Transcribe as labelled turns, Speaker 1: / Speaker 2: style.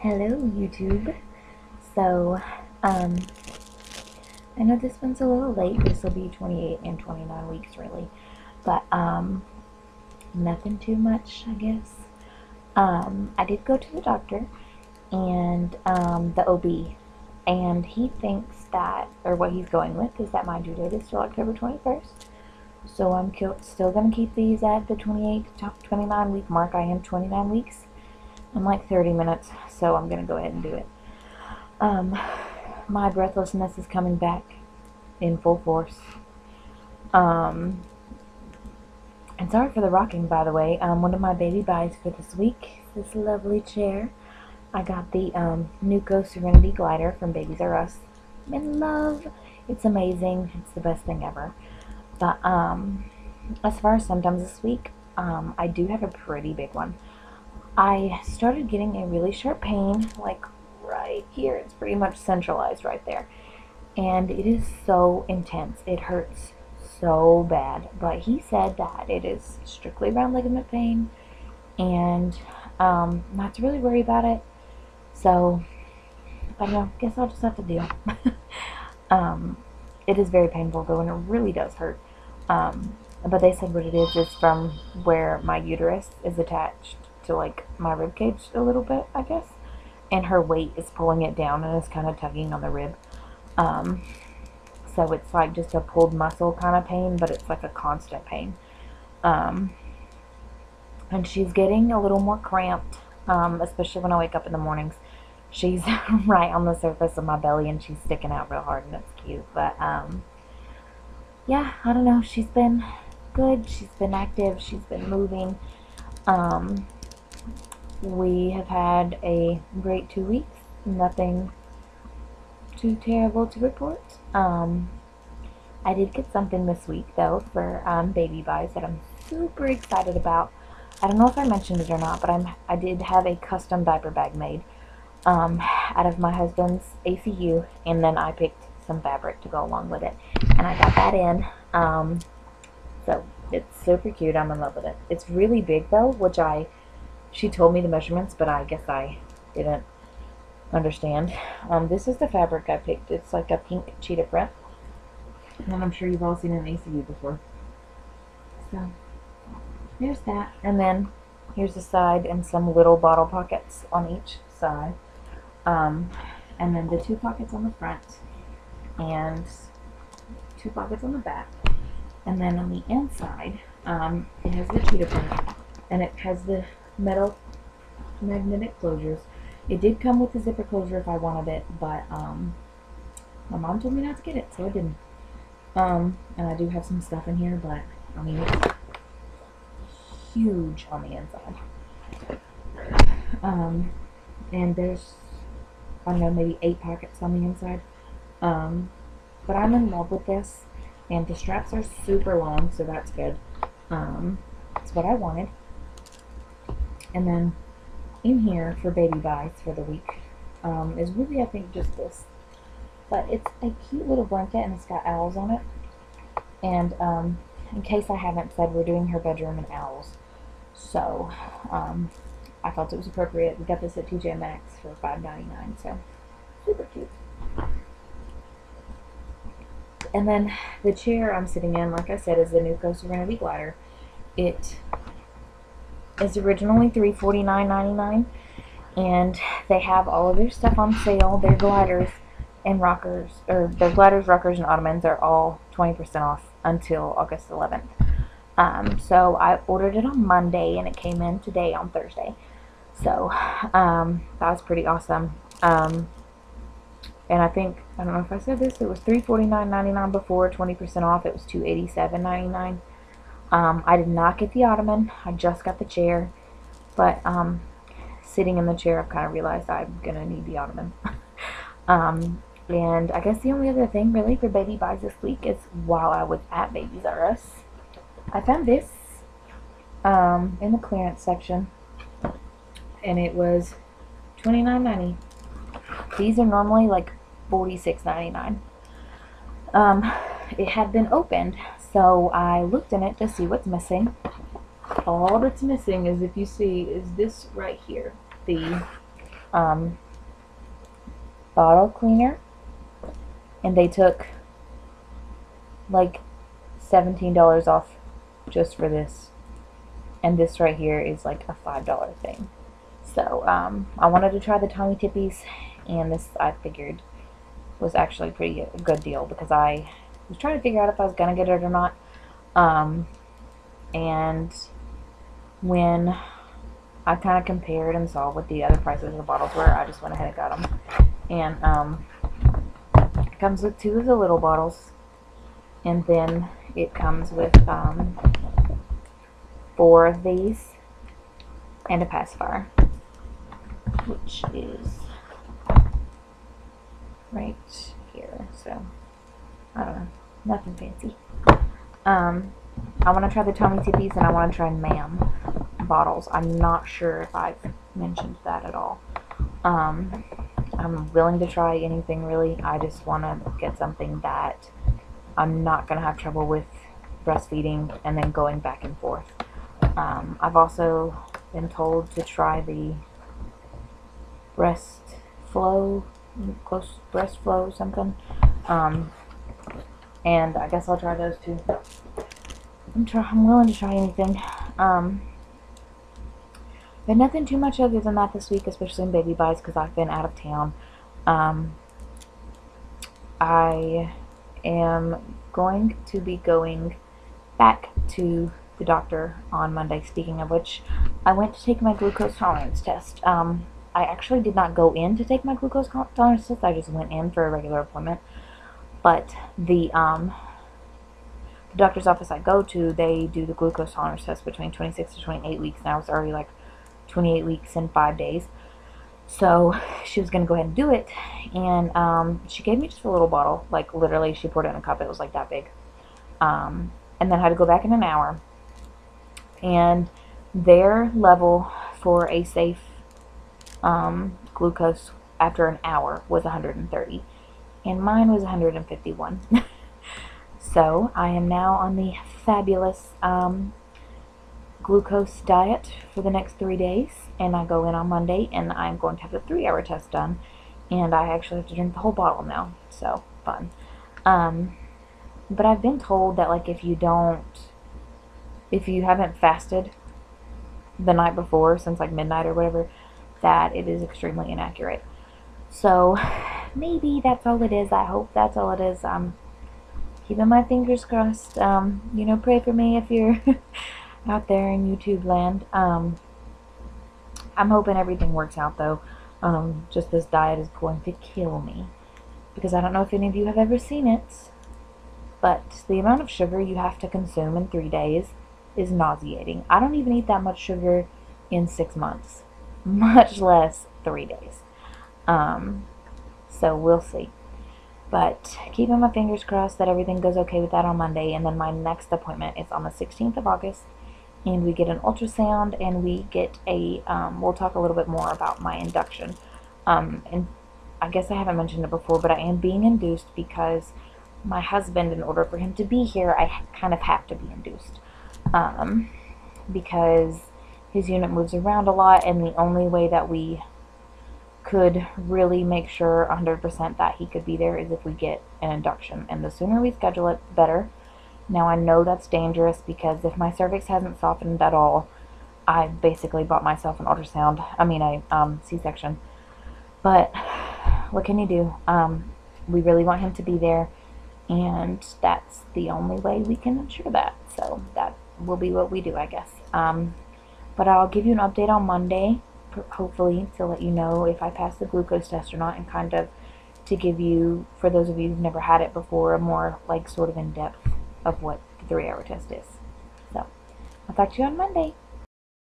Speaker 1: Hello YouTube. So, I know this one's a little late. This will be 28 and 29 weeks really. But, nothing too much, I guess. I did go to the doctor and, the OB. And he thinks that, or what he's going with, is that my due date is still October 21st. So I'm still going to keep these at the 28 to 29 week mark. I am 29 weeks. I'm like 30 minutes, so I'm going to go ahead and do it. My breathlessness is coming back in full force. And sorry for the rocking, by the way. One of my baby buys for this week is this lovely chair. I got the Newco Serenity glider from Babies R Us. I'm in love. It's amazing. It's the best thing ever. But as far as symptoms this week, I do have a pretty big one. I started getting a really sharp pain, like right here. It's pretty much centralized right there. And it is so intense. It hurts so bad. But he said that it is strictly round ligament pain and not to really worry about it. So, I don't know. Guess I'll just have to deal. It is very painful though, and it really does hurt. But they said what it is from where my uterus is attached to like my rib cage a little bit, I guess, and her weight is pulling it down and is kind of tugging on the rib. So it's like just a pulled muscle kind of pain, but it's like a constant pain. And she's getting a little more cramped, especially when I wake up in the mornings. She's right on the surface of my belly and she's sticking out real hard, and it's cute. But yeah, I don't know. She's been good. She's been active. She's been moving. We have had a great 2 weeks. Nothing too terrible to report. I did get something this week though for baby buys that I'm super excited about. I don't know if I mentioned it or not, but I did have a custom diaper bag made out of my husband's ACU, and then I picked some fabric to go along with it, and I got that in. So it's super cute. I'm in love with it. It's really big though, which she told me the measurements, but I guess I didn't understand. This is the fabric I picked. It's like a pink cheetah print, and I'm sure you've all seen an ACU before. So here's that, and then here's the side and some little bottle pockets on each side, and then the 2 pockets on the front and 2 pockets on the back, and then on the inside it has the cheetah print, and it has the metal magnetic closures. It did come with the zipper closure if I wanted it, but my mom told me not to get it, so I didn't. And I do have some stuff in here, but I mean it's huge on the inside. And there's, I don't know, maybe 8 pockets on the inside. But I'm in love with this, and the straps are super long, so that's good. It's what I wanted. And then in here for baby buys for the week is really, I think, just this. But it's a cute little blanket, and it's got owls on it. And in case I haven't said, we're doing her bedroom in owls. So I felt it was appropriate. We got this at TJ Maxx for $5.99, so super cute. And then the chair I'm sitting in, like I said, is the Newco Serenity glider. It is originally $349.99, and they have all of their stuff on sale. Their gliders and rockers, or their gliders, rockers, and ottomans are all 20% off until August 11th. So I ordered it on Monday, and it came in today on Thursday. So that was pretty awesome. And I think, I don't know if I said this, it was $349.99 before, 20% off. It was $287.99. I did not get the ottoman. I just got the chair. But sitting in the chair, I've kind of realized I'm going to need the ottoman. And I guess the only other thing really for baby buys this week is while I was at Babies R Us, I found this in the clearance section, and it was $29.90. These are normally like $46.99. It had been opened, so I looked in it to see what's missing. All that's missing is, if you see, is this right here, the bottle cleaner, and they took like $17 off just for this. And this right here is like a $5 thing. So I wanted to try the Tommee Tippees, and this I figured was actually a good deal because I was trying to figure out if I was gonna get it or not. And when I kind of compared and saw what the other prices of the bottles were, I just went ahead and got them. And it comes with 2 of the little bottles, and then it comes with 4 of these and a pacifier, which is right here. So I don't know, nothing fancy. I want to try the Tommee Tippees, and I want to try Ma'am bottles. I'm not sure if I've mentioned that at all. I'm willing to try anything really. I just want to get something that I'm not going to have trouble with breastfeeding and then going back and forth. I've also been told to try the breast flow something. And I guess I'll try those too. I'm willing to try anything. But nothing too much other than that this week, especially in baby buys, because I've been out of town. I am going to be going back to the doctor on Monday. Speaking of which, I went to take my glucose tolerance test. I actually did not go in to take my glucose tolerance test. I just went in for a regular appointment. But the doctor's office I go to, they do the glucose tolerance test between 26 to 28 weeks. Now it's already like 28 weeks and 5 days. So she was going to go ahead and do it. And she gave me just a little bottle. Like literally she poured it in a cup. It was like that big. And then I had to go back in an hour. And their level for a safe glucose after an hour was 130. And mine was 151. So I am now on the fabulous glucose diet for the next 3 days, and I go in on Monday, and I'm going to have the 3-hour test done, and I actually have to drink the whole bottle now, so fun. But I've been told that like if you haven't fasted the night before since like midnight or whatever, that it is extremely inaccurate. So maybe that's all it is. I hope that's all it is. I'm keeping my fingers crossed. You know, pray for me if you're out there in YouTube land. I'm hoping everything works out though. Just this diet is going to kill me, because I don't know if any of you have ever seen it, but the amount of sugar you have to consume in 3 days is nauseating. I don't even eat that much sugar in 6 months, much less 3 days. So we'll see. But keeping my fingers crossed that everything goes okay with that on Monday. And then my next appointment is on the 16th of August. And we get an ultrasound, and we get a, we'll talk a little bit more about my induction. And I guess I haven't mentioned it before, but I am being induced because my husband, in order for him to be here, I kind of have to be induced. Because his unit moves around a lot, and the only way that we could really make sure 100% that he could be there is if we get an induction. And the sooner we schedule it, the better. Now I know that's dangerous, because if my cervix hasn't softened at all, I basically bought myself an ultrasound. I mean a C-section. But what can you do? We really want him to be there, and that's the only way we can ensure that. So that will be what we do, I guess. But I'll give you an update on Monday, hopefully, to let you know if I pass the glucose test or not, and kind of to give you, for those of you who've never had it before, a more like sort of in-depth of what the 3-hour test is. So I'll talk to you on Monday.